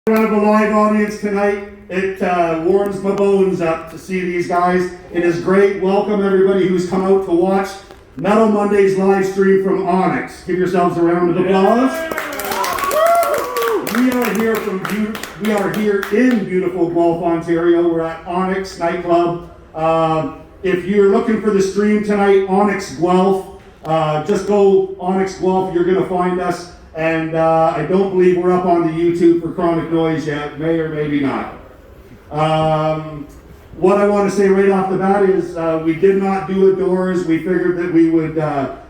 In front of a live audience tonight, it warms my bones up to see these guys. It is great. Welcome everybody who's come out to watch Metal Monday's live stream from Onyx. Give yourselves a round of applause. We are here in beautiful Guelph, Ontario. We're at Onyx Nightclub. If you're looking for the stream tonight, Onyx Guelph, just go Onyx Guelph. You're going to find us. And I don't believe we're up on the YouTube for Kroniknoise yet, may or maybe not. What I want to say right off the bat is we did not do a doors. We figured that we would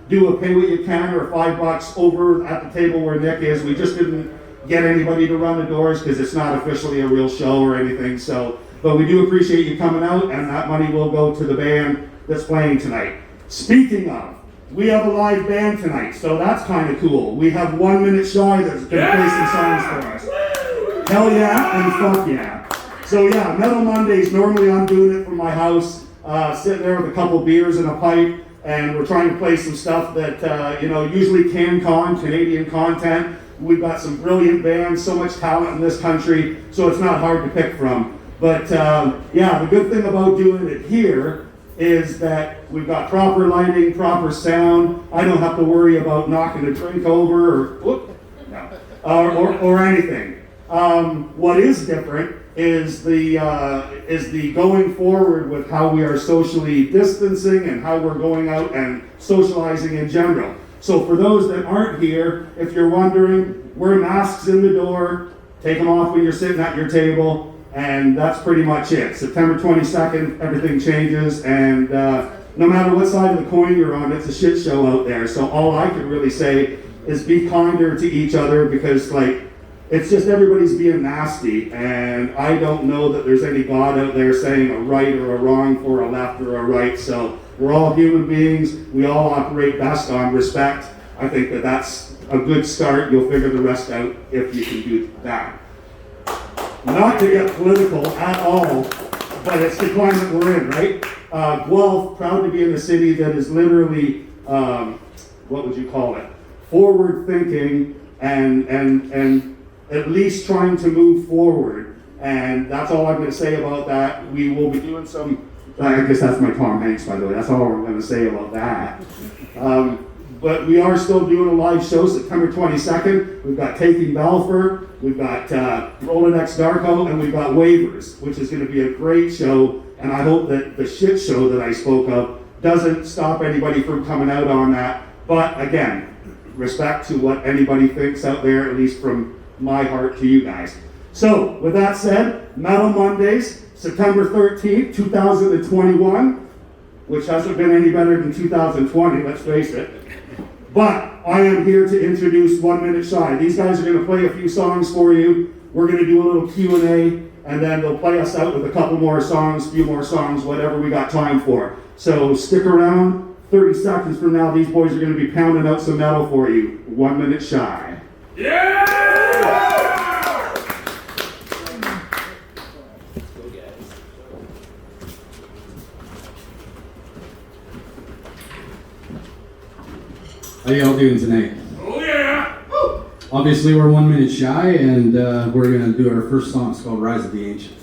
do a pay what you can or $5 over at the table where Nick is. We just didn't get anybody to run the doors because it's not officially a real show or anything. So, but we do appreciate you coming out, and that money will go to the band that's playing tonight. Speaking of, we have a live band tonight, so that's kind of cool. We have 1 Minute Shy that's going to play some songs for us. Hell yeah and fuck yeah. So yeah, Metal Mondays, normally I'm doing it from my house, sitting there with a couple beers and a pipe, and we're trying to play some stuff that, usually Canadian content. We've got some brilliant bands, so much talent in this country, so it's not hard to pick from. But yeah, the good thing about doing it here is that we've got proper lighting, proper sound. I don't have to worry about knocking a drink over or anything. What is different is the going forward with how we are socially distancing and how we're going out and socializing in general. So for those that aren't here, if you're wondering, wear masks in the door, take them off when you're sitting at your table, and that's pretty much it. September 22nd, everything changes, and no matter what side of the coin you're on, it's a shit show out there. So all I can really say is be kinder to each other, because it's just everybody's being nasty, and I don't know that there's any God out there saying a right or a wrong for a left or a right. So we're all human beings. We all operate best on respect. I think that that's a good start. You'll figure the rest out if you can do that. Not to get political at all, but it's the climate we're in, right? Guelph, proud to be in a city that is literally, what would you call it? Forward thinking and at least trying to move forward. And that's all I'm going to say about that. We will be doing some, I guess that's my Tom Hanks, by the way. That's all I'm going to say about that. But we are still doing a live show September 22nd. We've got Taking Balfour, we've got Rolodex Darko, and we've got Waivers, which is going to be a great show. And I hope that the shit show that I spoke of doesn't stop anybody from coming out on that. But again, respect to what anybody thinks out there, at least from my heart to you guys. So with that said, Metal Mondays, September 13th, 2021, which hasn't been any better than 2020, let's face it. But I am here to introduce 1 Minute Shy. These guys are going to play a few songs for you. We're going to do a little Q&A, and then they'll play us out with a couple more songs, few more songs, whatever we got time for. So stick around. 30 seconds from now, these boys are going to be pounding out some metal for you. 1 Minute Shy. Yeah! How y'all doing tonight? Oh yeah! Obviously we're 1 minute shy, and we're gonna do our first song. It's called Rise of the Ancients.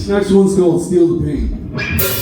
This next one's called Steal the Pain.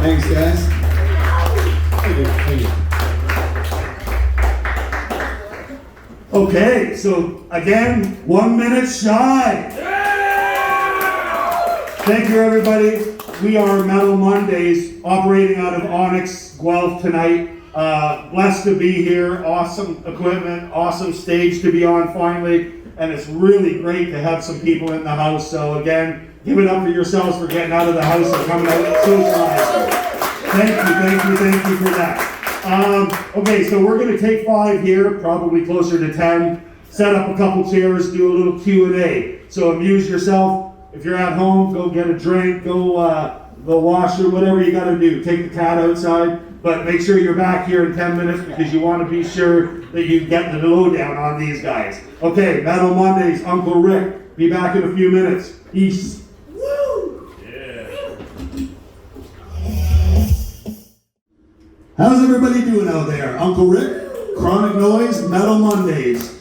Thanks, guys. Thank you. Okay, so again, 1 minute shy. Thank you, everybody. We are Metal Mondays, operating out of Onyx, Guelph tonight. Blessed to be here. Awesome equipment, awesome stage to be on finally, and it's really great to have some people in the house. So again, give it up for yourselves for getting out of the house and coming out and socializing. Thank you for that. Okay, so we're going to take 5 here, probably closer to 10. Set up a couple chairs, do a little Q&A. So amuse yourself. If you're at home, go get a drink, go wash or whatever you got to do. Take the cat outside, but make sure you're back here in 10 minutes because you want to be sure that you get the lowdown on these guys. Okay, Metal Mondays, Uncle Rick. Be back in a few minutes. Peace. How's everybody doing out there? Uncle Rick, Kroniknoise, Metal Mondays.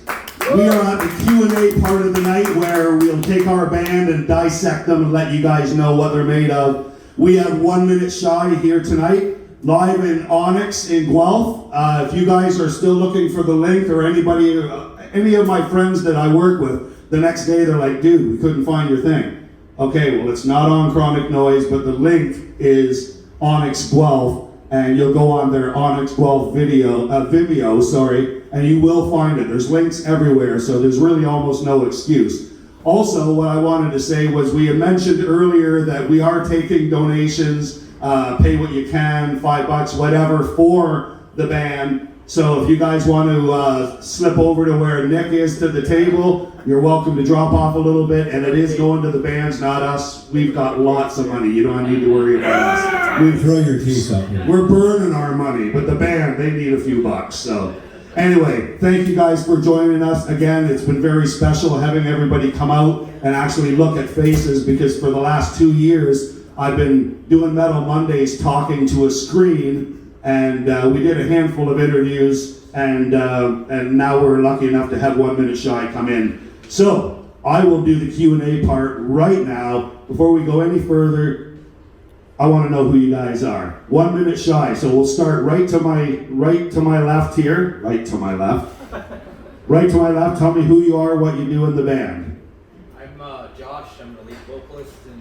We are at the Q&A part of the night where we'll take our band and dissect them and let you guys know what they're made of. We have 1 minute shy here tonight, live in Onyx in Guelph. If you guys are still looking for the link or any of my friends that I work with, the next day they're like, dude, we couldn't find your thing. Okay, well it's not on Kroniknoise, but the link is Onyx Guelph. And you'll go on their Onyx Guelph Vimeo, and you will find it. There's links everywhere, so there's really almost no excuse. Also, what I wanted to say was we had mentioned earlier that we are taking donations, pay what you can, $5, whatever, for the band. So if you guys want to slip over to where Nick is to the table, you're welcome to drop off a little bit, and it is going to the bands, not us. We've got lots of money. You don't need to worry about us. Throw your teeth up here. We're burning our money, but the band, they need a few bucks. So anyway, thank you guys for joining us. Again, it's been very special having everybody come out and actually look at faces, because for the last 2 years, I've been doing Metal Mondays talking to a screen. And we did a handful of interviews, and now we're lucky enough to have 1 minute shy come in. So I will do the Q&A part right now. Before we go any further, I want to know who you guys are. 1 minute shy. So we'll start right to my left here. Right to my left. Right to my left. Tell me who you are, what you do in the band. I'm Josh. I'm the lead vocalist in.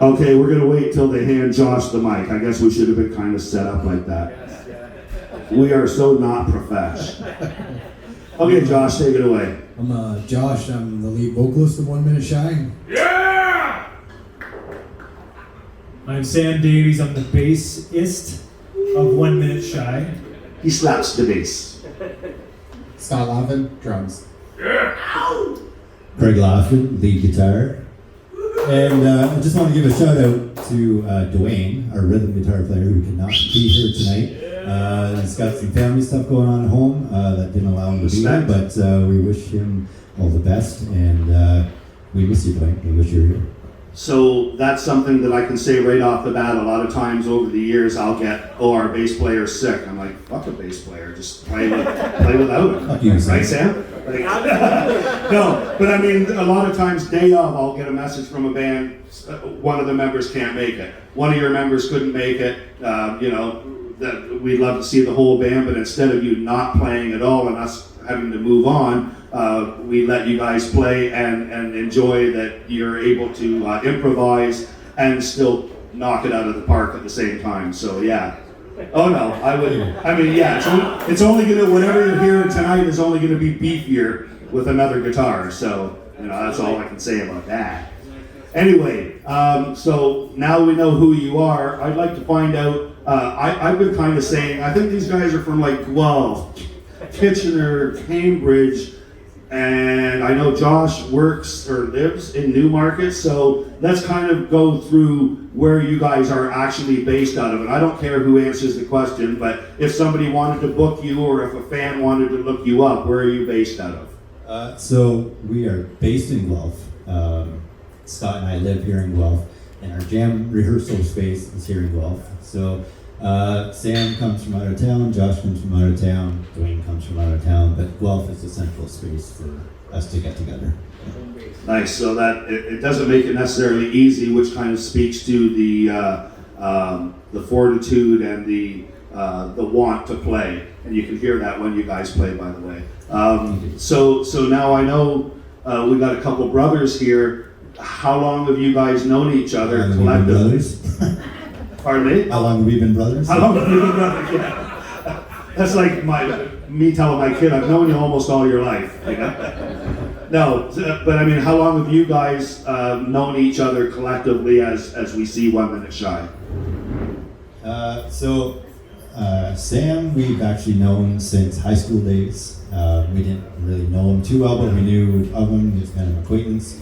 Okay, we're gonna wait till they hand Josh the mic. I guess we should have been kind of set up like that. Yes, yeah. We are so not profesh. Okay, Josh, take it away. I'm Josh. I'm the lead vocalist of 1 minute shy. Yeah! I'm Sam Davies. I'm the bassist of 1 minute shy. He slaps the bass. Scott Laughlin, drums. Craig Laughlin, lead guitar. And I just want to give a shout out to Dwayne, our rhythm guitar player, who could not be here tonight. He's got some family stuff going on at home that didn't allow him to be here, but we wish him all the best, and we miss you, Dwayne. We wish you were here. So that's something that I can say right off the bat. A lot of times over the years, I'll get, our bass player's sick. I'm like, fuck a bass player, just play without him. Fuck you, Sam. Right, Sam? Like, no, but I mean, a lot of times, day of, I'll get a message from a band, one of the members can't make it. One of your members couldn't make it, that we'd love to see the whole band, but instead of you not playing at all and us having to move on, we let you guys play and enjoy that you're able to improvise and still knock it out of the park at the same time. So yeah. Oh no, it's only gonna, whatever you're hearing tonight is only gonna be beefier with another guitar. So, that's all I can say about that. Anyway, so now we know who you are. I'd like to find out, I've been kind of saying, I think these guys are from like Guelph, Kitchener, Cambridge, and I know Josh works or lives in Newmarket, so let's kind of go through where you guys are actually based out of. And I don't care who answers the question, but if somebody wanted to book you or if a fan wanted to look you up, where are you based out of? So we are based in Guelph. Scott and I live here in Guelph, and our jam rehearsal space is here in Guelph. So Sam comes from out of town, Josh comes from out of town, Dwayne comes from out of town, but Guelph is the central space for us to get together. Nice, so that it doesn't make it necessarily easy, which kind of speaks to the the fortitude and the want to play, and you can hear that when you guys play, by the way. So now I know we got a couple brothers here. How long have you guys known each other collectively? Pardon me? How long have we been brothers? How long have you been brothers? Yeah. That's like me telling my kid, I've known you almost all your life. You know? No, but I mean, how long have you guys known each other collectively as we see 1 Minute Shy? Sam, we've actually known since high school days. We didn't really know him too well, but we knew of him. He was kind of an acquaintance.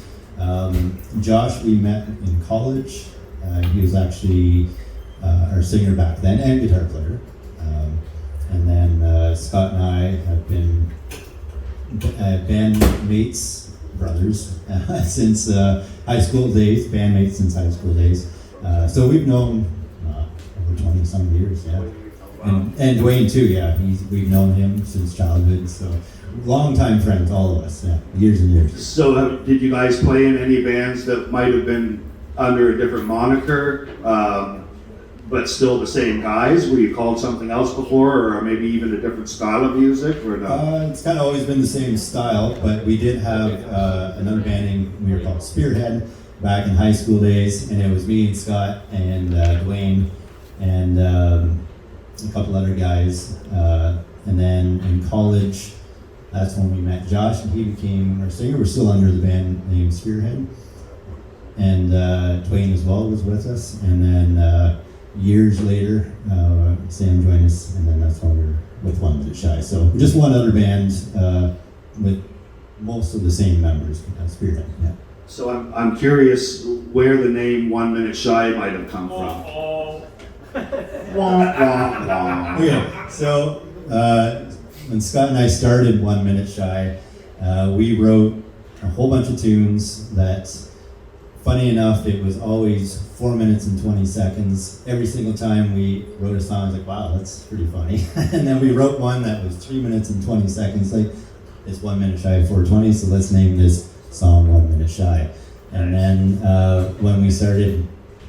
Josh, we met in college. He was actually our singer back then and guitar player. And then Scott and I have been bandmates, brothers, since high school days, bandmates since high school days. So we've known over 20 some years, yeah. And Dwayne too, yeah. We've known him since childhood, so long-time friends, all of us, yeah, years and years. So did you guys play in any bands that might have been under a different moniker, but still the same guys? Were you called something else before, or maybe even a different style of music, or no? It's kind of always been the same style, but we did have another band we were called Spearhead back in high school days, and it was me and Scott and Dwayne and a couple other guys. And then in college, that's when we met Josh, and he became our singer. We're still under the band name Spearhead. And Dwayne as well was with us. And then years later, Sam joined us, and then that's when we were with 1 Minute Shy. So just one other band with most of the same members, Spearhead, yeah. So I'm curious where the name 1 Minute Shy might have come from. Okay, so when Scott and I started 1 Minute Shy, we wrote a whole bunch of tunes that, funny enough, it was always 4 minutes and 20 seconds. Every single time we wrote a song, I was like, wow, that's pretty funny. And then we wrote one that was 3 minutes and 20 seconds, like, it's 1 Minute Shy of 420, so let's name this song 1 Minute Shy. And then when we started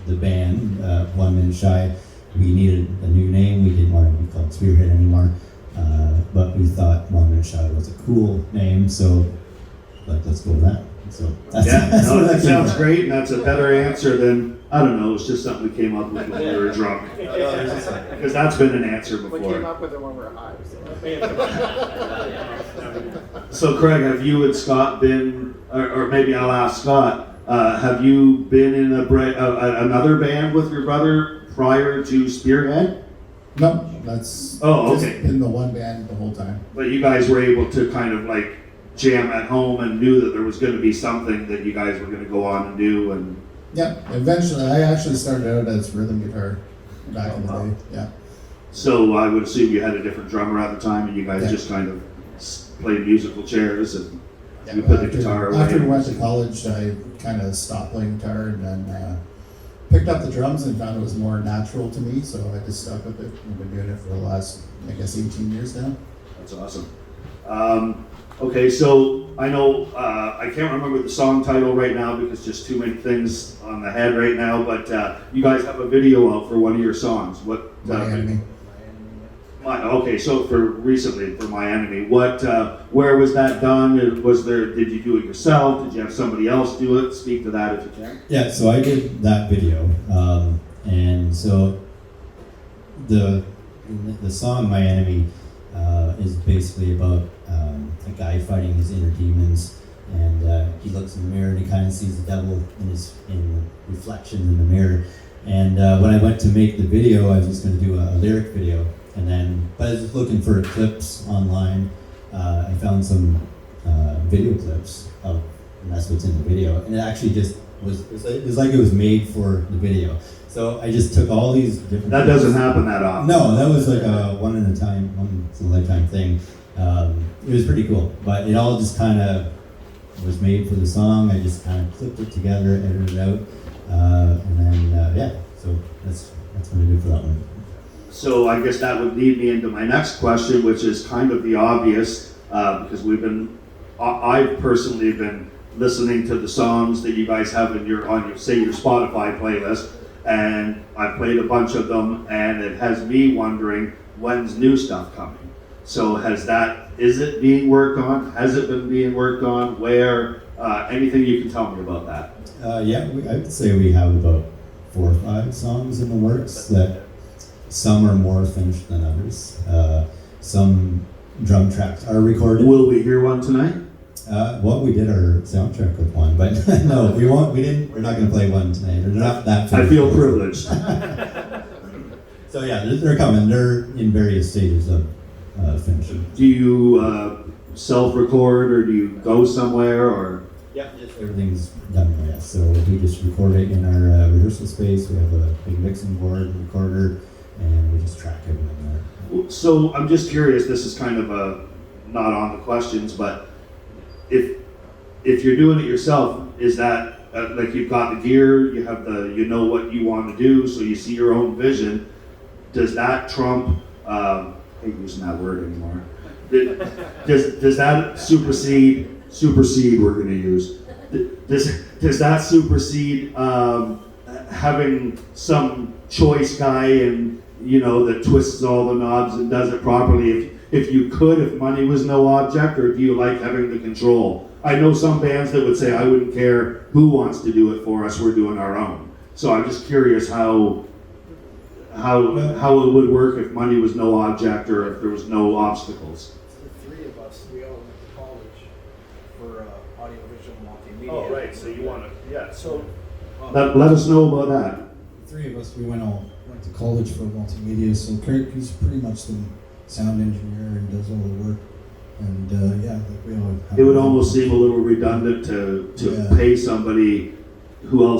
the band, 1 Minute Shy, we needed a new name. We didn't want to be called Spearhead anymore, but we thought 1 Minute Shy was a cool name, so let's go with that. So that's that sounds great, and that's a better answer than, I don't know, it's just something we came up with when we were drunk. Because that's been an answer before. We came up with it when we were high. So Craig, have you and Scott been, or maybe I'll ask Scott, have you been in another band with your brother prior to Spearhead? No, that's okay. just been the one band the whole time. But you guys were able to kind of like jam at home and knew that there was going to be something that you guys were going to go on and do. And Yeah, eventually, I actually started out as rhythm guitar back in the day, yeah. So I would assume you had a different drummer at the time, and you guys Yeah. just kind of played musical chairs, and Yeah, you put the guitar away. After we went to college, I kind of stopped playing guitar and then picked up the drums and found it was more natural to me, so I just stuck with it. I've been doing it for the last, I guess, 18 years now. That's awesome. Okay, so I know I can't remember the song title right now because just too many things on the head right now. But you guys have a video out for one of your songs. What? My Enemy. Okay, so for My Enemy. What? Where was that done? Was there? Did you do it yourself? Did you have somebody else do it? Speak to that if you can. Yeah, so I did that video, and so the song "My Enemy" is basically about a guy fighting his inner demons, and he looks in the mirror and he kind of sees the devil in reflection in the mirror. And when I went to make the video, I was just going to do a lyric video, but I was just looking for clips online. I found some video clips and that's what's in the video, and it actually just it was like it was made for the video. So I just took all these different. That doesn't happen that often. No, that was like a once in a lifetime thing. It was pretty cool, but it all just kind of was made for the song. I just kind of clipped it together, edited it out, and then so that's what I did for that one. So I guess that would lead me into my next question, which is kind of the obvious, because I've personally been listening to the songs that you guys have on your Spotify playlist, and I played a bunch of them, and it has me wondering when's new stuff coming. So is it being worked on? Has it been being worked on? Where? Anything you can tell me about that? I would say we have about 4 or 5 songs in the works that some are more finished than others. Some drum tracks are recorded. Will we hear one tonight? We did our soundtrack with one, but no, we won't. We didn't. We're not going to play one tonight. They're not that. I feel privileged. So yeah, they're coming. They're in various stages of finishing. Do you self-record, or do you go somewhere, or? Yeah, everything's done. Yeah, so we just record it in our rehearsal space. We have a big mixing board, recorder, and we just track everything there. So I'm just curious. This is kind of not on the questions, but if you're doing it yourself, is that like you've got the gear, you have you know what you want to do, so you see your own vision? Does that trump? I hate using that word anymore. Does that supersede? We're going to use. Does that supersede having some choice guy and that twists all the knobs and does it properly? If money was no object, or do you like having the control? I know some bands that would say, I wouldn't care who wants to do it for us, we're doing our own. So I'm just curious how it would work if money was no object or if there was no obstacles. The 3 of us, we all went to college for audiovisual multimedia. Oh, right, so you want to, yeah. So, Let us know about that. The 3 of us, we went to college for multimedia, so Kirk is pretty much the sound engineer and does all the work. And we all have It would almost seem a little redundant to pay somebody who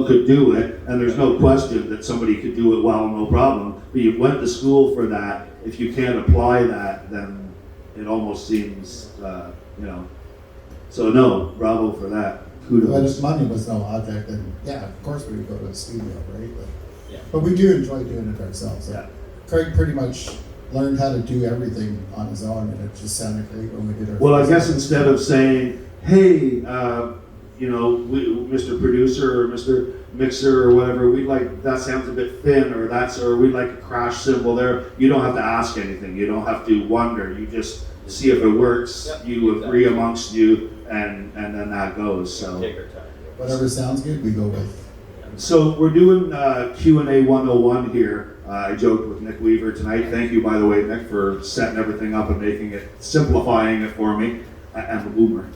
could do it, and there's no question that somebody could do it well, no problem. But you went to school for that. If you can't apply that, then it almost seems, So no, bravo for that. Kudos. But if money was no object, then of course we would go to a studio, right? But we do enjoy doing it ourselves. Yeah. Craig pretty much learned how to do everything on his own, and it just sounded great when we did our. Well, I guess instead of saying, hey, Mr. Producer or Mr. Mixer or whatever, we'd like, that sounds a bit thin, or we'd like a crash cymbal there. You don't have to ask anything. You don't have to wonder. You just see if it works. Yep, you agree amongst you, and then that goes. So whatever sounds good, we go with. So we're doing Q&A 101 here. I joked with Nick Weaver tonight. Thank you, by the way, Nick, for setting everything up and simplifying it for me. I'm a boomer.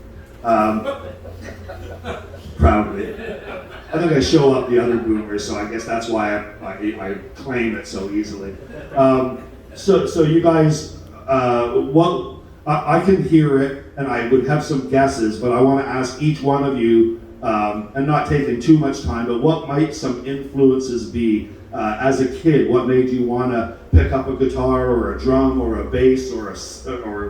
Proudly. I think I show up the other boomers, so I guess that's why I claim it so easily. So you guys, I can hear it, and I would have some guesses, but I want to ask each one of you, and not taking too much time, but what might some influences be as a kid? What made you want to pick up a guitar or a drum or a bass or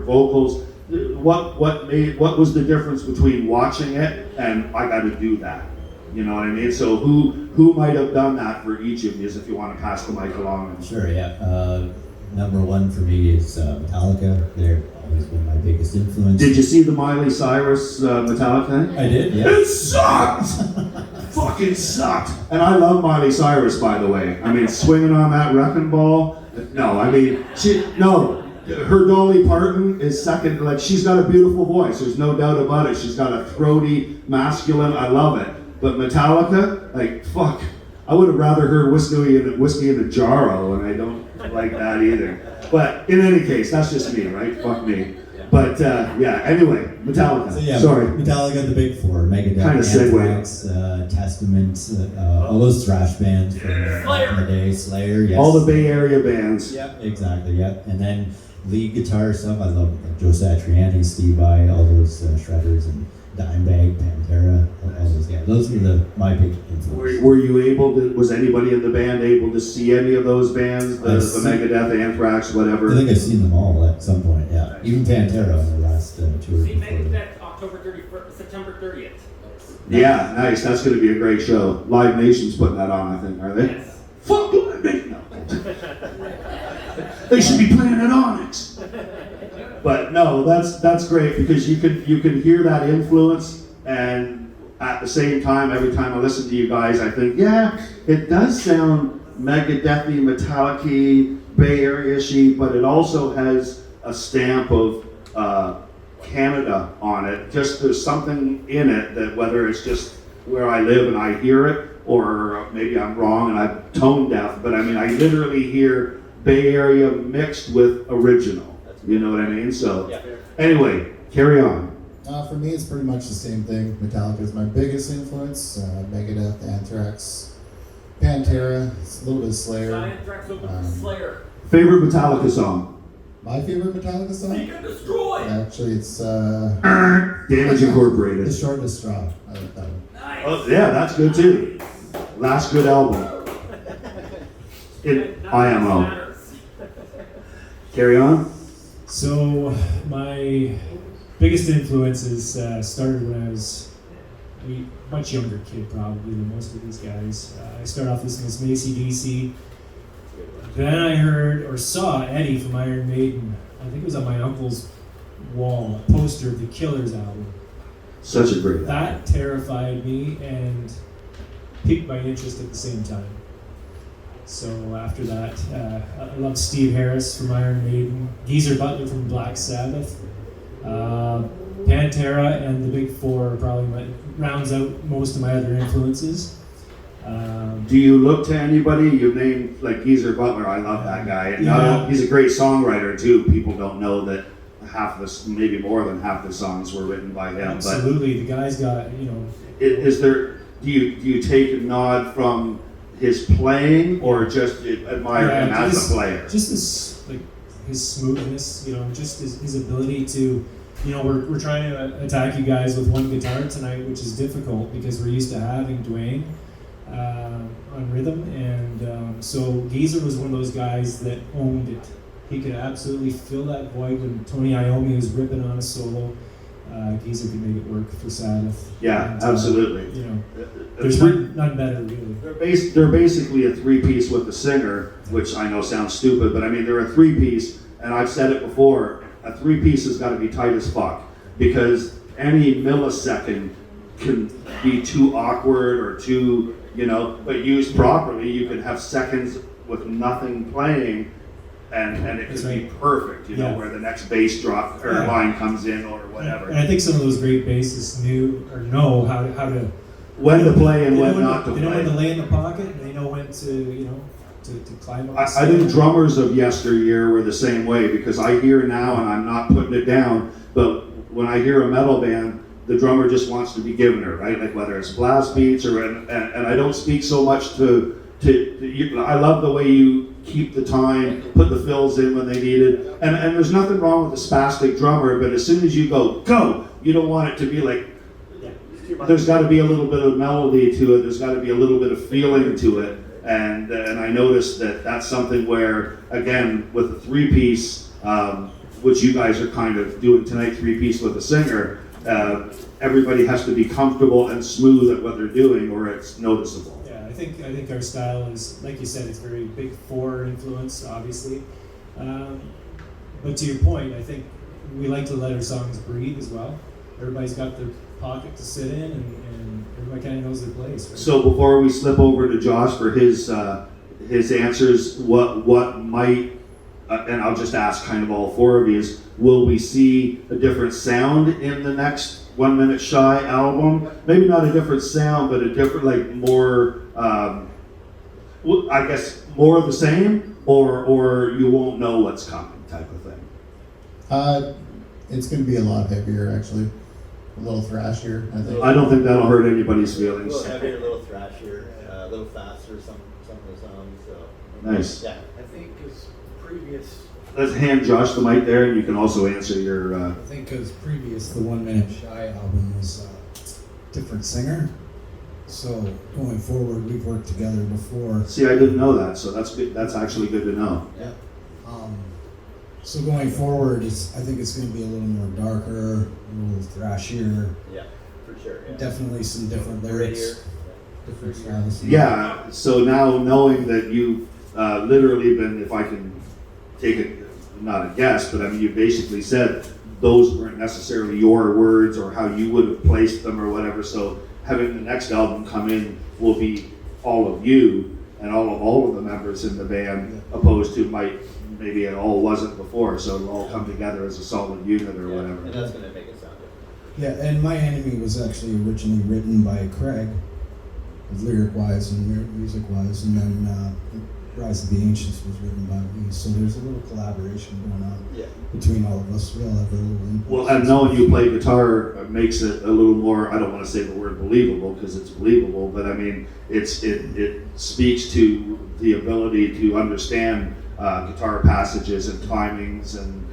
vocals? What was the difference between watching it and I got to do that? You know what I mean? So who might have done that for each of you, if you want to pass the mic along? Sure, yeah. Number one for me is Metallica. They're always been my biggest influence. Did you see the Miley Cyrus Metallica thing? I did, yeah. It sucked! Fucking sucked! And I love Miley Cyrus, by the way. I mean, swinging on that wrecking ball. No, I mean, her Dolly Parton is second. Like, she's got a beautiful voice. There's no doubt about it. She's got a throaty, masculine. I love it. But Metallica, like, fuck. I would have rather heard whiskey in a Jarro, and I don't like that either. But in any case, that's just me, right? Fuck me. But anyway, Metallica. So, yeah, sorry. Metallica, the big four: Megadeth, Kind of segue. Anthrax, Testament, all those thrash bands from back in the day. Slayer, yes. All the Bay Area bands. Yeah, exactly. Yeah, and then lead guitar stuff. I love Joe Satriani, Steve Vai, all those Shredders and Dimebag, Pantera, all those. Yeah, those were my big influences. Were you able to? Was anybody in the band able to see any of those bands? The Megadeth, Anthrax, whatever. I think I've seen them all at some point. Yeah, even Pantera on the last tour. See Megadeth October 31st, September 30th. Yeah, nice. That's going to be a great show. Live Nation's putting that on, I think. Are they? Yes. Fuck Live Nation. No. They should be playing at Onyx. But no, that's great because you can hear that influence, and at the same time, every time I listen to you guys, I think, yeah, it does sound Megadethy, Metallic-y, Bay Area-y, but it also has a stamp of Canada on it. Just there's something in it that, whether it's just where I live and I hear it, or maybe I'm wrong and I'm tone deaf, but I mean, I literally hear Bay Area mixed with original. You know what I mean? So, anyway, carry on. For me, it's pretty much the same thing. Metallica is my biggest influence. Megadeth, Anthrax, Pantera, it's a little bit of Slayer. Anthrax open for Slayer. Favorite Metallica song? My favorite Metallica song? Seek and Destroy. Actually, it's Damage Incorporated. The Shortest Straw. I like that one. Nice. Oh, yeah, that's good too. Last good album. In IMO. Matters. Carry on. So my biggest influences started when I was a much younger kid, probably than most of these guys. I started off listening to some AC/DC. Then I heard or saw Eddie from Iron Maiden. I think it was on my uncle's wall, a poster of the Killers album. Such a great album. That terrified me and piqued my interest at the same time. So after that, I love Steve Harris from Iron Maiden, Geezer Butler from Black Sabbath, Pantera, and the Big Four probably rounds out most of my other influences. Do you look to anybody? You named like Geezer Butler. I love that guy. And he's a great songwriter too. People don't know that half this, maybe more than half the songs were written by him. Absolutely, the guy's got, you know. Is there? Do you take a nod from his playing, or just admire him as a player? Just his smoothness, you know, just his ability to, you know, we're trying to attack you guys with one guitar tonight, which is difficult because we're used to having Dwayne on rhythm, and so Geezer was one of those guys that owned it. He could absolutely fill that void when Tony Iommi was ripping on a solo. Geezer could make it work for Sabbath. Yeah, and, absolutely. You know, there's none better, really. They're basically a three-piece with the singer, which I know sounds stupid, but I mean, they're a three-piece, and I've said it before, a three-piece has got to be tight as fuck, because any millisecond can be too awkward or too, you know, but used properly, you can have seconds with nothing playing, and it could be perfect, you know, where the next bass drop or line comes in or whatever. And I think some of those great bassists know how to when to play and when not to play. They know when to lay in the pocket, and they know when to, you know, to climb up. I think drummers of yesteryear were the same way, because I hear now, and I'm not putting it down, but when I hear a metal band, the drummer just wants to be given her, right? Like whether it's blast beats or, and I don't speak so much to you. I love the way you keep the time, put the fills in when they need it, and there's nothing wrong with a spastic drummer, but as soon as you go, you don't want it to be like, there's got to be a little bit of melody to it, there's got to be a little bit of feeling to it, and I noticed that that's something where, again, with a three-piece, which you guys are kind of doing tonight, three-piece with a singer, everybody has to be comfortable and smooth at what they're doing, or it's noticeable. I think our style is, like you said, it's very Big Four influence, obviously. But to your point, I think we like to let our songs breathe as well. Everybody's got their pocket to sit in, and everybody kind of knows their place. Right? So before we slip over to Josh for his answers, what might, and I'll just ask kind of all four of you, is will we see a different sound in the next 1 Minute Shy album? Maybe not a different sound, but a different, like more, I guess more of the same, or you won't know what's coming type of thing. It's going to be a lot heavier, actually. A little thrashier, I think. I don't think that'll hurt anybody's A feelings. little heavier, a little thrashier, a little faster, some of the songs. So. Nice. Yeah. I think his previous. Let's hand Josh the mic there, and you can also answer your. I think because previous, the 1 Minute Shy album was a different singer. So going forward, we've worked together before. See, I didn't know that, so that's good. That's actually good to know. Yeah. So going forward, I think it's going to be a little more darker, a little thrashier. Yeah, for sure. Yeah. Definitely some different lyrics, different styles. Yeah. So now knowing that you've literally been, if I can take it, not a guess, but I mean, you basically said those weren't necessarily your words or how you would have placed them or whatever. So having the next album come in will be all of you and all of the members in the band, opposed to maybe it all wasn't before, so it'll all come together as a solid unit or whatever. And that's gonna make it sound good. Yeah, and My Enemy was actually originally written by Craig, lyric-wise and music-wise, and then Rise of the Ancients was written by me. So there's a little collaboration going on between all of us. We all have a little input. Well, and knowing you play guitar makes it a little more, I don't want to say the word believable because it's believable, but I mean, it speaks to the ability to understand guitar passages and timings and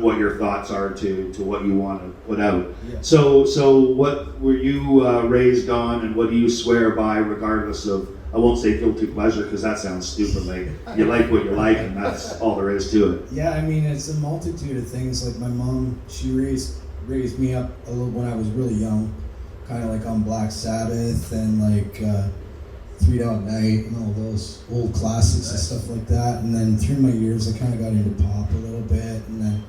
what your thoughts are to what you want to put out. Yeah. So what were you raised on, and what do you swear by, regardless of, I won't say guilty pleasure because that sounds stupid, like you like what you like and that's all there is to it. Yeah, I mean, it's a multitude of things. Like my mom, she raised me up a little when I was really young, kind of like on Black Sabbath and like 3 Dog Night and all those old classics and stuff like that. And then through my years, I kind of got into pop a little bit, and then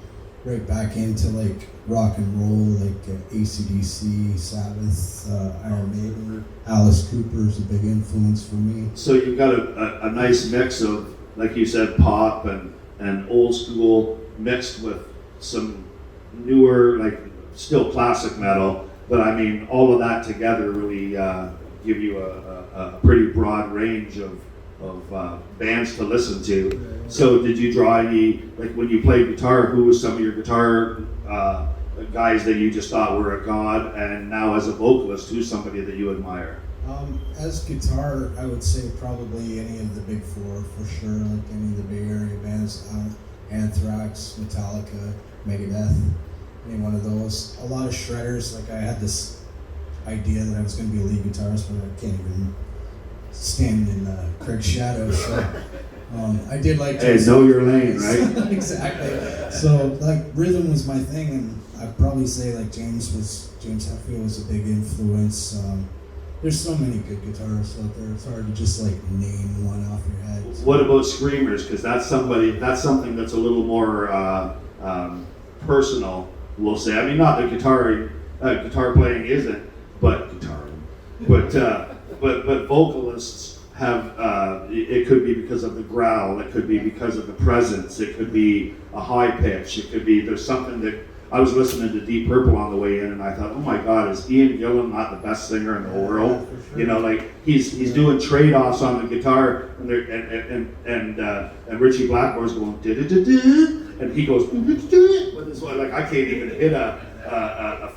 right back into like rock and roll, like AC/DC, Sabbath, Iron Maiden. Alice Cooper is a big influence for me. So you've got a nice mix of, like you said, pop and old school mixed with some newer, like still classic metal, but I mean all of that together really give you a pretty broad range of bands to listen to. So did you draw any, like when you played guitar, who was some of your guitar guys that you just thought were a god, and now as a vocalist, who's somebody that you admire? As guitar, I would say probably any of the big four for sure, like any of the Bay Area bands, Anthrax, Metallica, Megadeth, any one of those. A lot of shredders, like I had this idea that I was going to be a lead guitarist, but I can't even stand in Craig's shadow, so I did like Hey, know your lane, right? Exactly. So like rhythm was my thing, and I'd probably say like James Hetfield was a big influence. There's so many good guitarists out there. It's hard to just like name one off your head. What about screamers? Because that's something that's a little more personal, we'll say. I mean, not that guitar playing isn't, but vocalists have. It could be because of the growl. It could be because of the presence. It could be a high pitch. It could be there's something that. I was listening to Deep Purple on the way in, and I thought, oh my God, is Ian Gillan not the best singer in the whole world? For sure. You know, like he's doing trade-offs on the guitar, and Richie Blackmore's going da-da-da-da, and he goes with his like I can't even hit a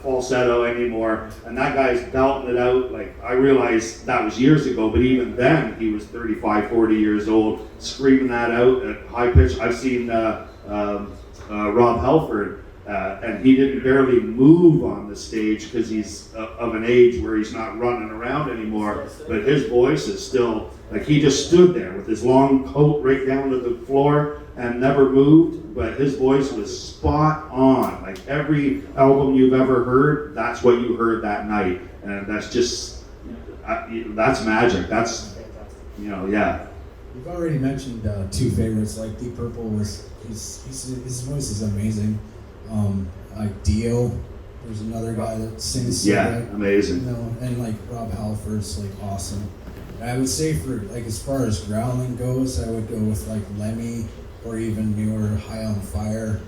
falsetto anymore, and that guy's belting it out. Like I realized that was years ago, but even then he was 35, 40 years old, screaming that out at high pitch. I've seen Rob Halford. And he didn't barely move on the stage because he's of an age where he's not running around anymore. But his voice is still, like he just stood there with his long coat right down to the floor and never moved. But his voice was spot on. Like every album you've ever heard, that's what you heard that night. And that's just, that's magic. That's, yeah. You've already mentioned two favorites, like Deep Purple was, his voice is amazing. Like Dio, there's another guy that sings. Yeah, amazing. And like Rob Halford's like awesome. I would say for like as far as growling goes, I would go with like Lemmy or even newer High on Fire.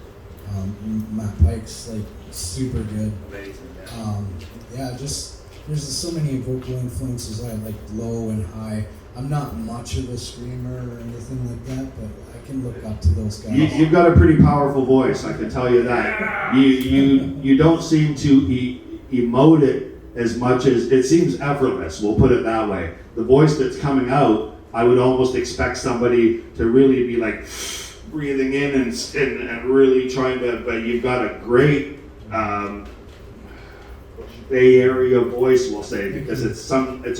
Matt Pike's like super good. Amazing. Just there's so many vocal influences. I like low and high. I'm not much of a screamer or anything like that, but I can look up to those guys. You've got a pretty powerful voice, I can tell you that. You don't seem to emote it as much as, it seems effortless, we'll put it that way. The voice that's coming out, I would almost expect somebody to really be like breathing in and really trying to, but you've got a great Bay Area voice, we'll say, because it's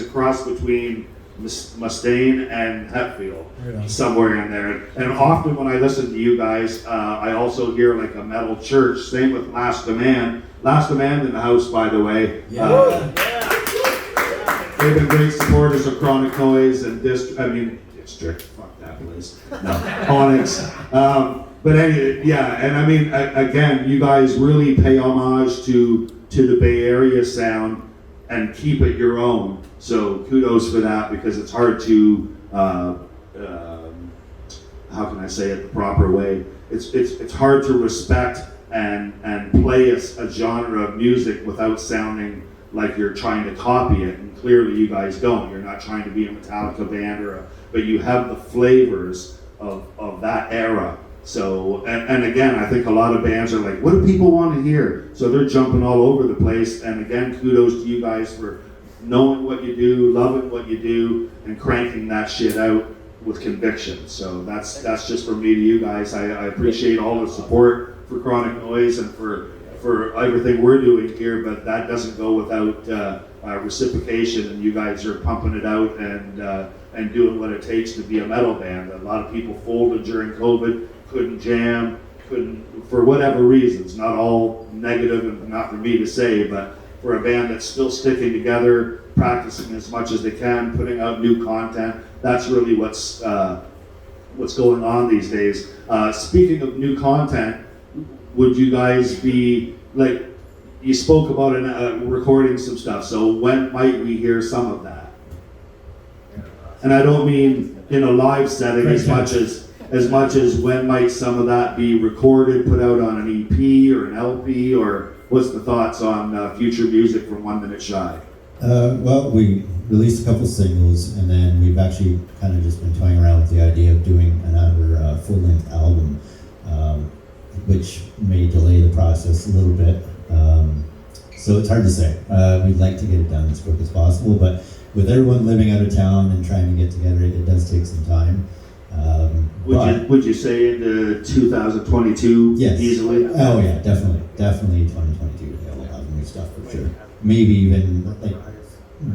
a cross between Mustaine and Hetfield, somewhere in there. And often when I listen to you guys, I also hear like a metal church. Same with Last Demand. Last Demand in the house, by the way. They've been great supporters of Kroniknoise and District. Fuck that place. No, Onyx. But anyway, yeah, and I mean, again, you guys really pay homage to the Bay Area sound. and keep it your own. So kudos for that, because it's hard to, how can I say it the proper way? It's hard to respect and play a genre of music without sounding like you're trying to copy it, and clearly you guys don't. You're not trying to be a Metallica band but you have the flavors of that era. So, and again, I think a lot of bands are like, what do people want to hear? So they're jumping all over the place, and again, kudos to you guys for knowing what you do, loving what you do, and cranking that shit out with conviction. So that's just from me to you guys. I appreciate all the support for Kroniknoise and for everything we're doing here, but that doesn't go without reciprocation, and you guys are pumping it out and doing what it takes to be a metal band. A lot of people folded during COVID, couldn't jam, for whatever reasons, not all negative and not for me to say, but for a band that's still sticking together, practicing as much as they can, putting out new content, that's really what's going on these days. Speaking of new content, would you guys be, like, you spoke about recording some stuff, so when might we hear some of that? And I don't mean in a live setting as much as when might some of that be recorded, put out on an EP or an LP, or what's the thoughts on future music from 1 Minute Shy? Well, we released a couple singles, and then we've actually kind of just been toying around with the idea of doing another full-length album, which may delay the process a little bit. So it's hard to say. We'd like to get it done as quick as possible, but with everyone living out of town and trying to get together, it does take some time. Would you say into 2022 yes. easily? Oh yeah, definitely 2022. Yeah, we'll have new stuff for sure. Maybe even like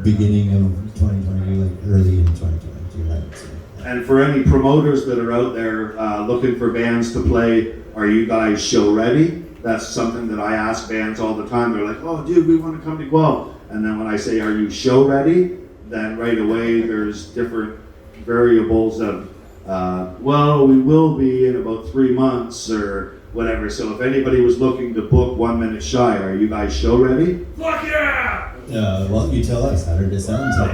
beginning of 2022, like early in 2022, I would say. And for any promoters that are out there looking for bands to play, are you guys show ready? That's something that I ask bands all the time. They're like, oh dude, we want to come to Guelph. And then when I say, are you show ready? Then right away there's different variables of, well, we will be in about 3 months or whatever. So if anybody was looking to book 1 Minute Shy, are you guys show ready? Fuck yeah! Well, you tell us. How did it sound? I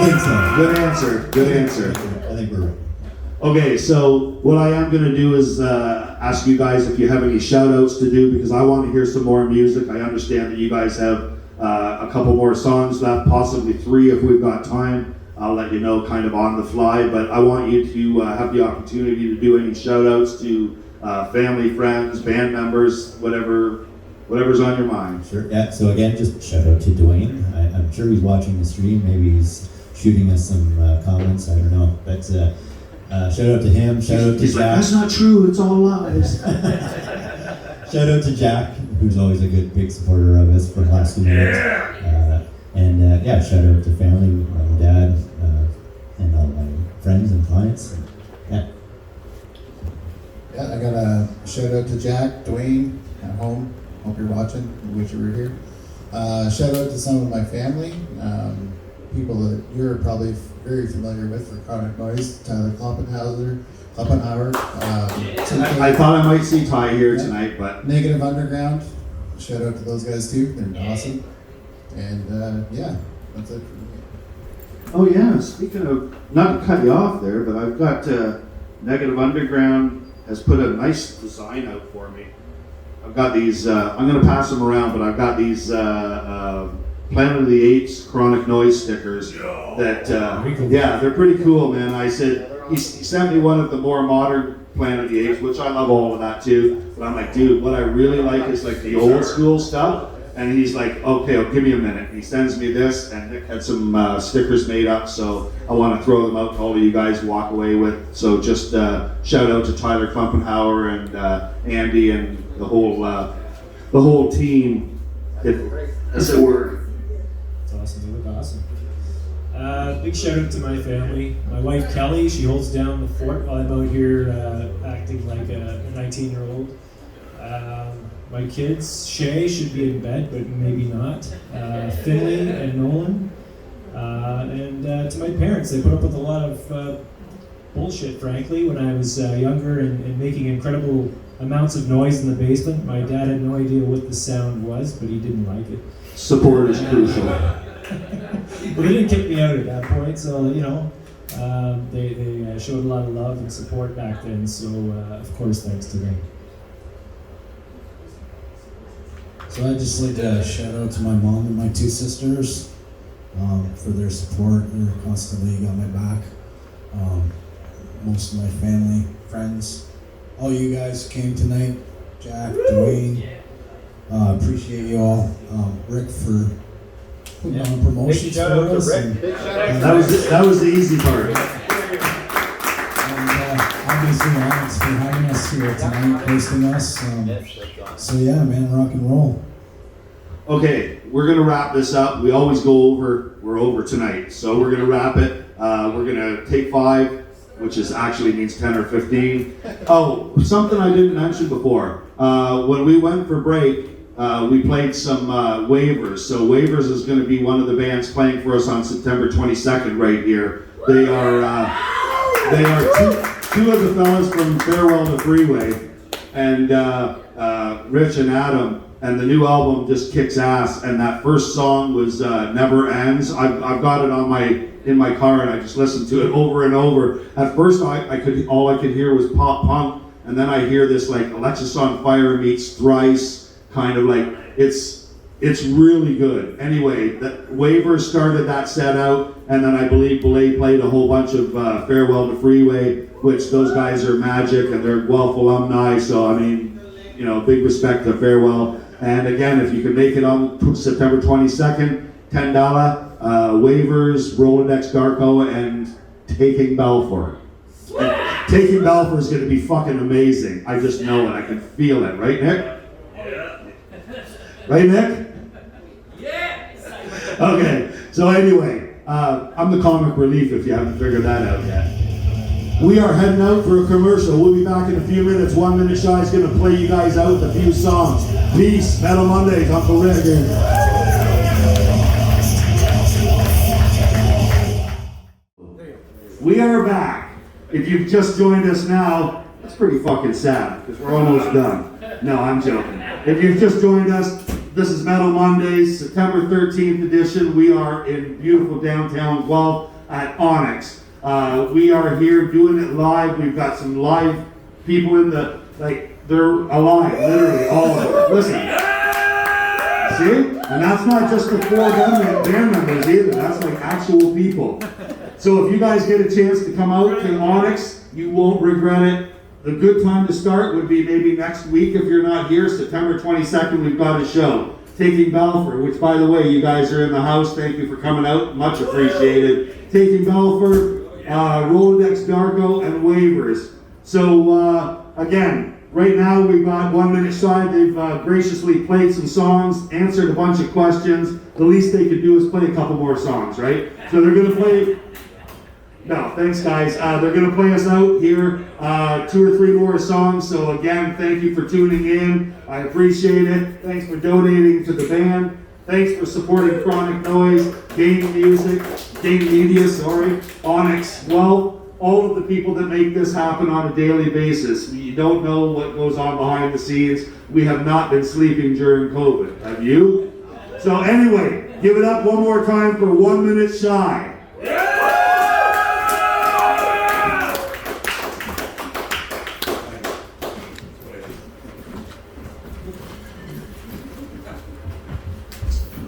think so. Good answer. Good answer. I think we're ready. Okay, so what I am going to do is ask you guys if you have any shout outs to do, because I want to hear some more music. I understand that you guys have a couple more songs left, possibly 3 if we've got time. I'll let you know kind of on the fly, but I want you to have the opportunity to do any shout outs to family, friends, band members, whatever's on your mind. Sure. Yeah. So again, just shout out to Dwayne. I'm sure he's watching the stream. Maybe he's shooting us some comments. I don't know. But shout out to him. Shout out to He's Jack. like, that's not true. It's all lies. Shout out to Jack, who's always a good big supporter of us for the last few years. And yeah, shout out to family, my dad, and all my friends and clients. Yeah. Yeah, I got a shout out to Jack, Dwayne at home. Hope you're watching. Wish you were here. Shout out to some of my family, people that you're probably very familiar with for Kroniknoise, Tyler Kloppenhauer. I thought I might see Ty here tonight, but Negative Underground. Shout out to those guys too. They're awesome. And yeah, that's it for me. oh yeah, speaking of, not to cut you off there, but I've got Negative Underground has put a nice design out for me. I've got these, I'm going to pass them around, but I've got these Planet of the Apes Kroniknoise stickers that, yeah, they're pretty cool, man. I said, he sent me one of the more modern Planet of the Apes, which I love all of that too. But I'm like, dude, what I really like is like the old school stuff. And he's like, okay, give me a minute. He sends me this, and Nick had some stickers made up, so I want to throw them out to all of you guys to walk away with. So just shout out to Tyler Kloppenhauer and Andy and the whole team. That's a word. That's awesome. You look awesome. Big shout out to my family. My wife Kelly, she holds down the fort while I'm out here acting like a 19-year-old. My kids, Shay should be in bed, but maybe not. Finley and Nolan. And to my parents, they put up with a lot of bullshit, frankly, when I was younger and making incredible amounts of noise in the basement. My dad had no idea what the sound was, but he didn't like it. Support is crucial. Well, they didn't kick me out at that point, so they showed a lot of love and support back then. So of course, thanks to them. So I'd just like to shout out to my mom and my 2 sisters for their support. They're constantly got my back. Most of my family, friends, all you guys came tonight. Jack, Dwayne, appreciate you all. Rick for putting on promotions Big shout for out to us. Rick. And, Big shout out. That was the easy part. and obviously Onyx for having us here tonight, hosting us. Yes, that's awesome. So yeah, man, rock and roll. Okay, we're gonna wrap this up. We always go over. We're over tonight, so we're gonna wrap it. We're gonna take 5, which is actually means 10 or 15. Oh, something I didn't mention before. When we went for break, we played some Waivers. So Waivers is going to be one of the bands playing for us on September 22nd right here. They are two of the fellas from Farewell to Freeway, and Rich and Adam. And the new album just kicks ass. And that first song was Never Ends. I've got it on in my car, and I just listened to it over and over. At first, all I could hear was pop punk, and then I hear this like Alexis on Fire meets Thrice, kind of like it's really good. Anyway, the Waivers started that set out, and then I believe Belay played a whole bunch of Farewell to Freeway, which those guys are magic, and they're Guelph alumni. So I mean, big respect to Farewell. And again, if you can make it on September 22nd, $10. Waivers, Rolodex Darko, and Taking Balfour. And Taking Balfour is going to be fucking amazing. I just know it. I can feel it. Right, Nick? Yeah. Right, Nick? Yes! Okay. So anyway, I'm the comic relief if you haven't figured that out yet. We are heading out for a commercial. We'll be back in a few minutes. 1 Minute Shy is going to play you guys out with a few songs. Peace. Metal Mondays. Uncle Rick. We are back. If you've just joined us now, that's pretty fucking sad because we're almost done. No, I'm joking. If you've just joined us, this is Metal Mondays, September 13th edition. We are in beautiful downtown Guelph at Onyx. We are here doing it live. We've got some live people in they're alive, literally, all of them. Listen. See? And that's not just the 4 band members either. That's like actual people. So if you guys get a chance to come out to Onyx, you won't regret it. The good time to start would be maybe next week if you're not here. September 22nd, we've got a show. Taking Balfour, which by the way, you guys are in the house. Thank you for coming out. Much appreciated. Taking Balfour, Rolodex Darko, and Waivers. So again, right now we've got 1 Minute Shy. They've graciously played some songs, answered a bunch of questions. The least they could do is play a couple more songs, right? So they're going to play... No, thanks guys. They're going to play us out here, 2 or 3 more songs. So again, thank you for tuning in. I appreciate it. Thanks for donating to the band. Thanks for supporting Kroniknoise, Game Media, Onyx, Guelph, all of the people that make this happen on a daily basis. You don't know what goes on behind the scenes. We have not been sleeping during COVID. Have you? So anyway, give it up one more time for 1 Minute Shy.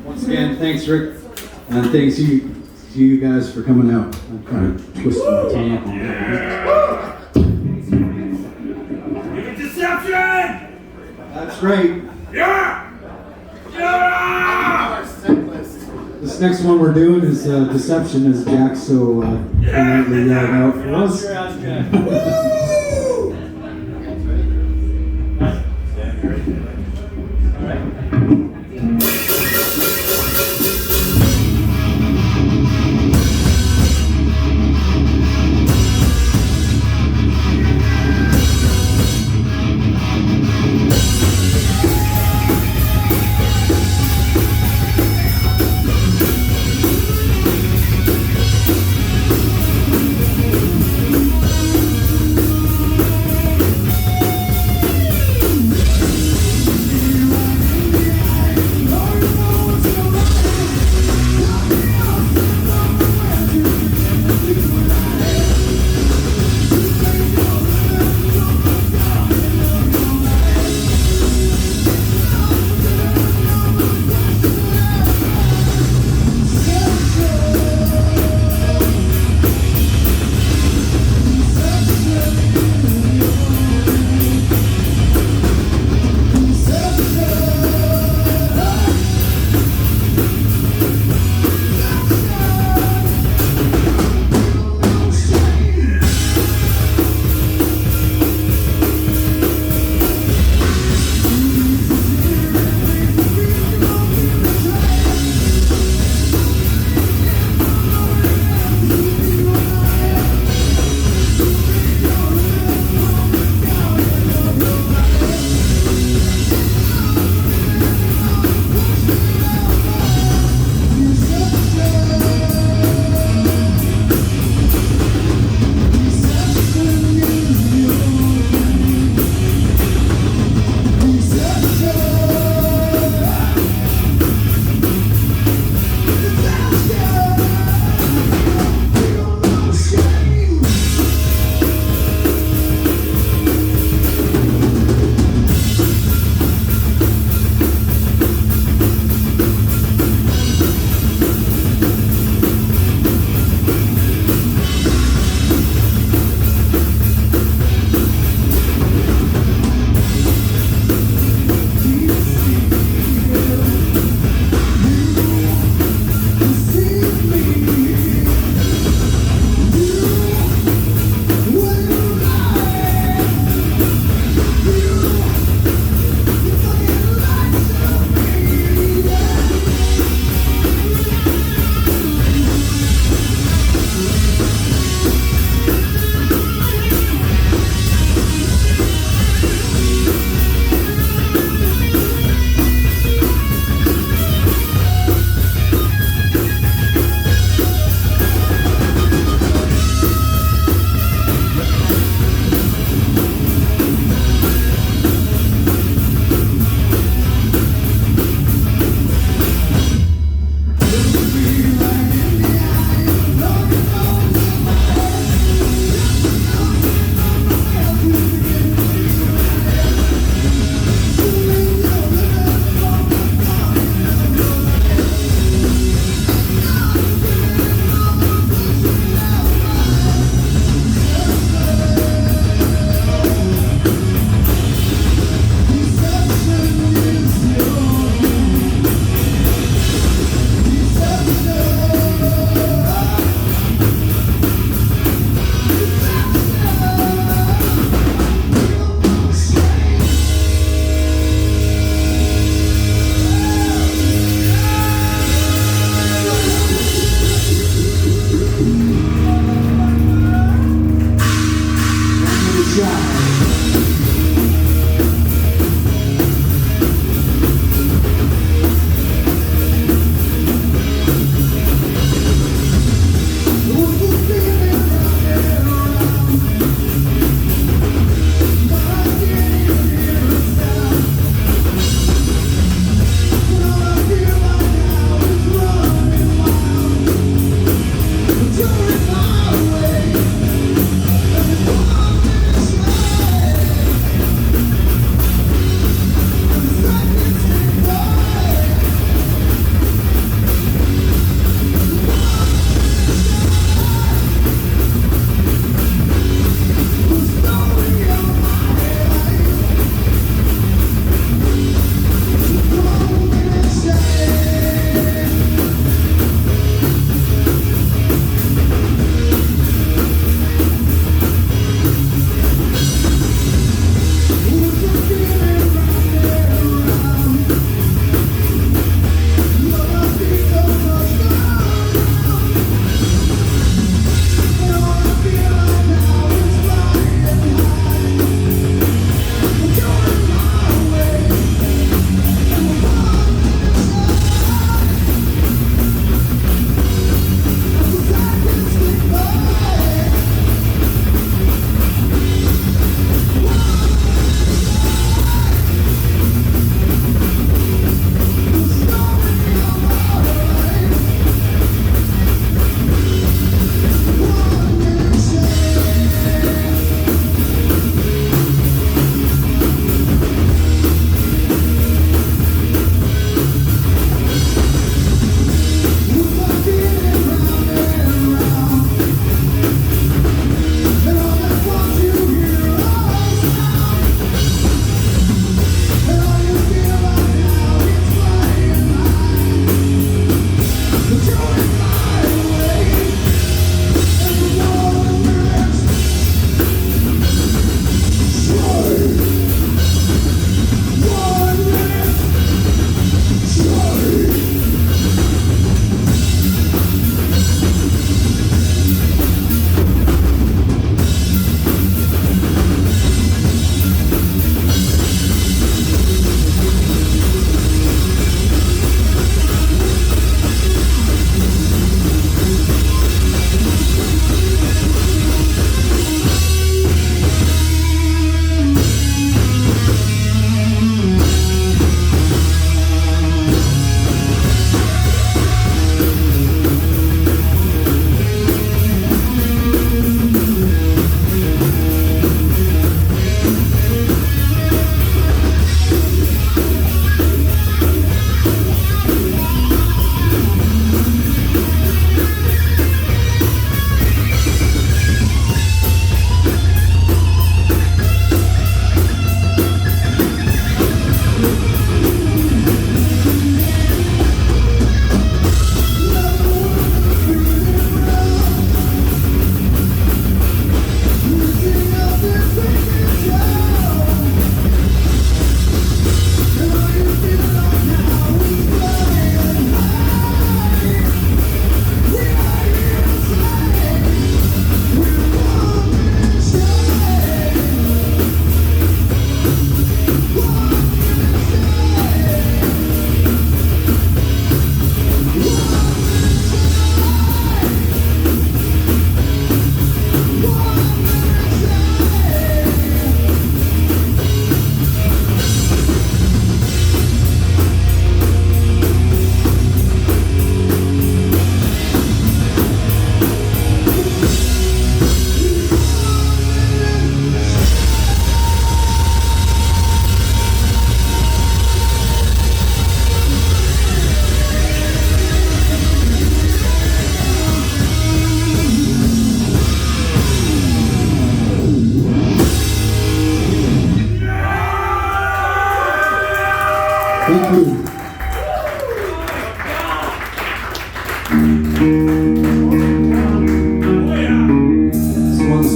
Once again, thanks Rick, and thanks you guys for coming out. I'm kind of twisting my tongue up on that. Deception! That's right. Yeah! Yeah! This next one we're doing is Deception, as Jack so politely yelled out for us.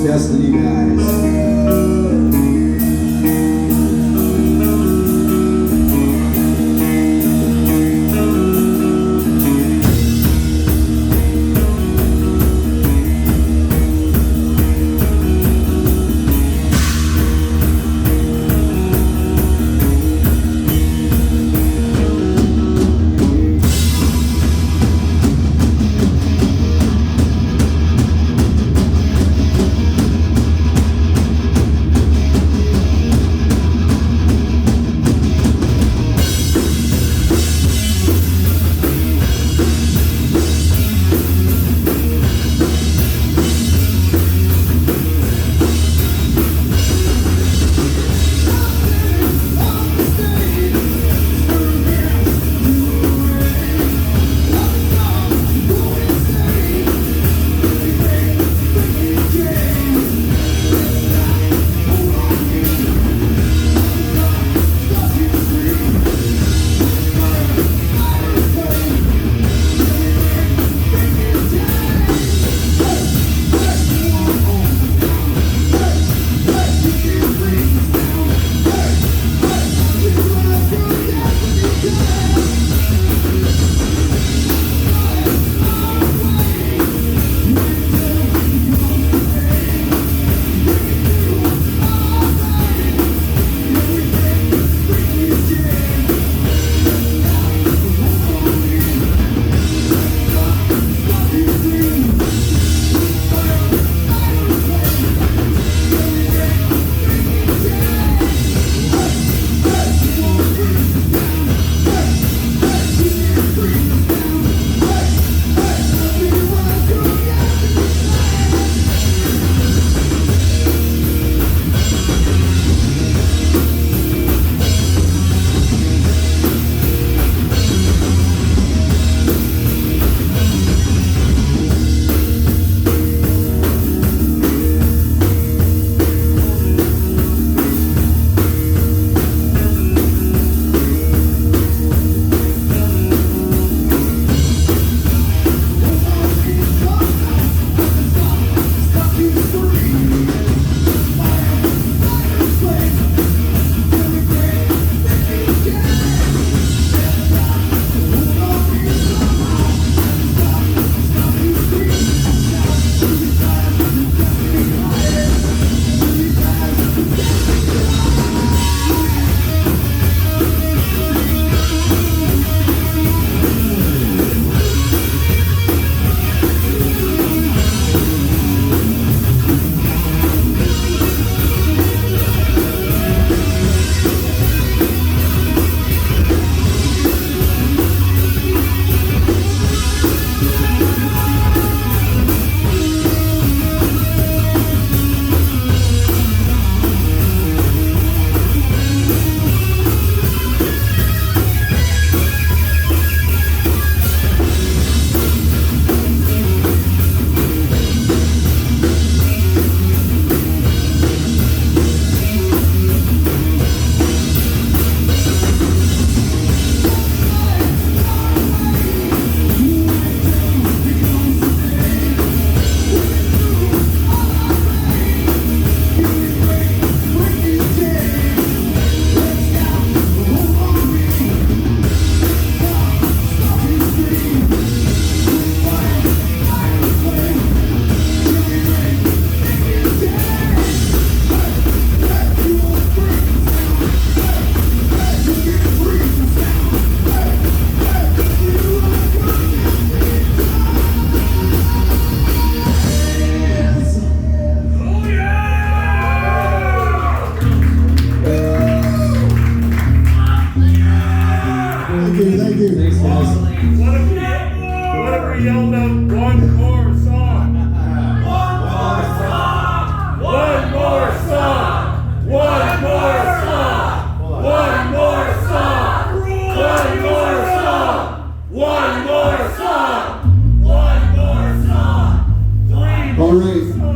Destiny guys.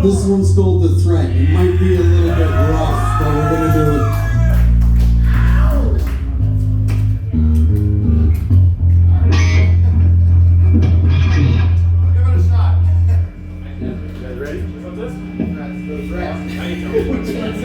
This one's called The Threat. It might be a little bit rough, but we're gonna do it. Give it a shot. ready? What's this? Those rats. Now you tell me what's this.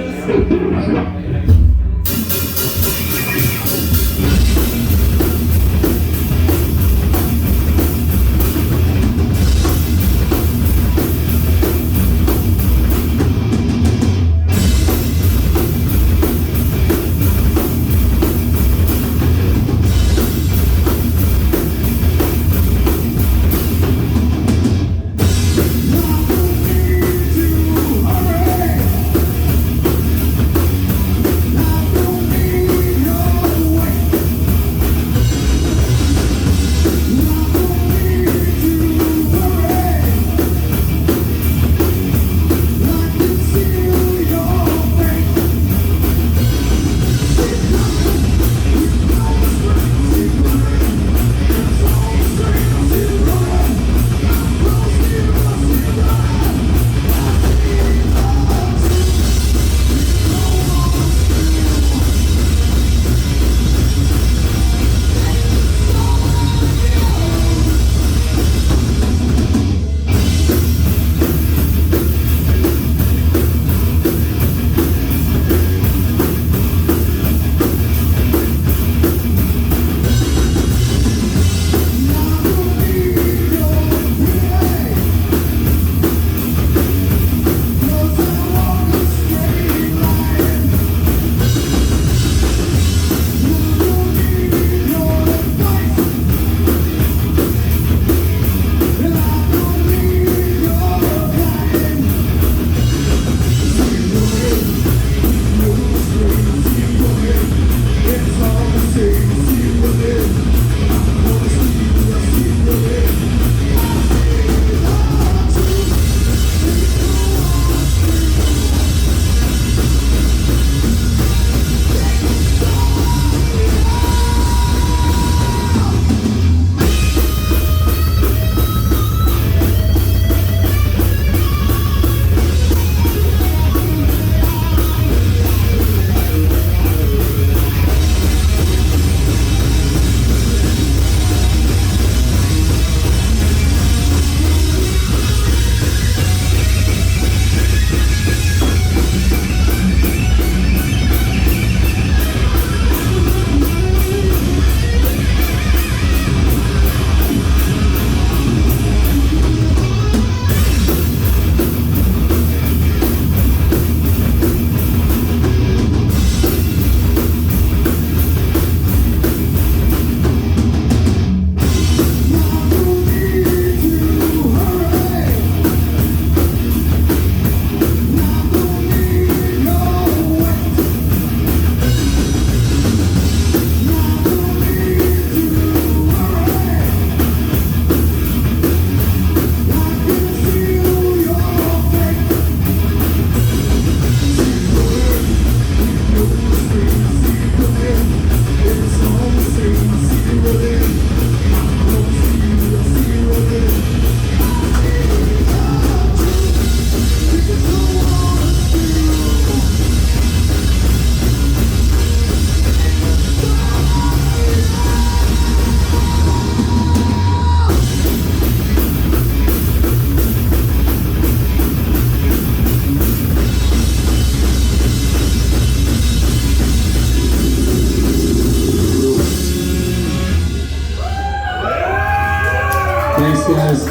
Thanks, guys.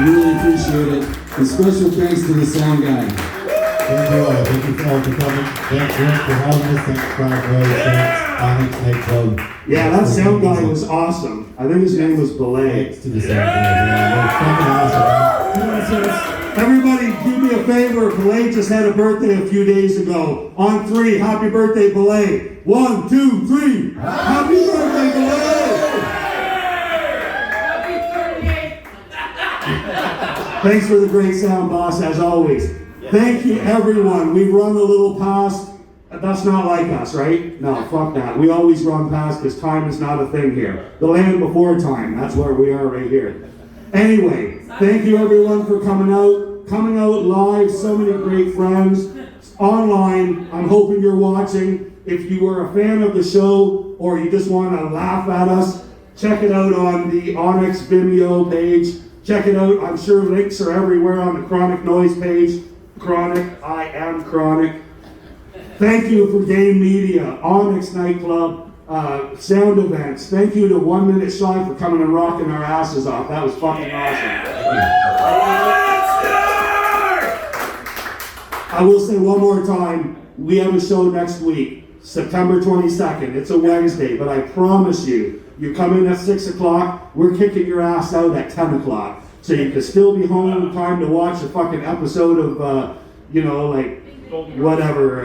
Really appreciate it. And special thanks to the sound guy. Thank you all. Thank you all for coming. Thanks, Rick, for having us. Thanks, Kroniknoise. Thanks, Onyx Nightclub. Yeah, that sound guy was awesome. I think his name was Belay. Thanks to the sound guy. Yeah, fucking awesome. Everybody, do me a favor. Belay just had a birthday a few days ago. On 3, happy birthday, Belay. 1, 2, 3. Happy birthday, Belay! Thanks for the great sound, boss, as always. Thank you, everyone. We've run a little past. That's not like us, right? No, fuck that. We always run past because time is not a thing here. The land before time. That's where we are right here. Anyway, thank you, everyone, for coming out. Coming out live. So many great friends. Online. I'm hoping you're watching. If you were a fan of the show or you just want to laugh at us, check it out on the Onyx Vimeo page. Check it out. I'm sure links are everywhere on the Kroniknoise page. Kronik, I am Kronik. Thank you for Game Media, Onyx Nightclub, sound events. Thank you to 1 Minute Shy for coming and rocking our asses off. That was fucking awesome. I will say one more time, we have a show next week, September 22nd. It's a Wednesday, but I promise you, you come in at 6 o'clock, we're kicking your ass out at 10 o'clock. So you can still be home in time to watch a fucking episode of, whatever,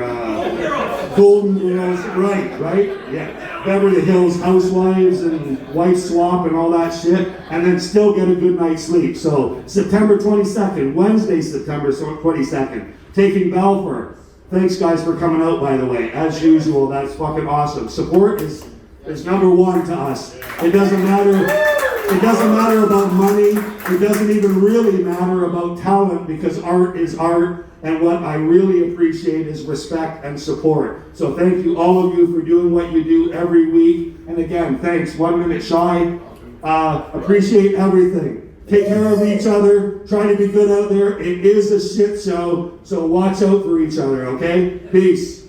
Golden Girls, right? Yeah. Beverly Hills Housewives and Wife Swap and all that shit, and then still get a good night's sleep. So September 22nd, Wednesday, September 22nd, taking Belfort. Thanks guys for coming out, by the way. As usual, that's fucking awesome. Support is number one to us. It doesn't matter about money. It doesn't even really matter about talent, because art is art. And what I really appreciate is respect and support. So thank you, all of you, for doing what you do every week. And again, thanks, 1 Minute Shy. Appreciate everything. Take care of each other. Try to be good out there. It is a shit show, so watch out for each other, okay? Peace.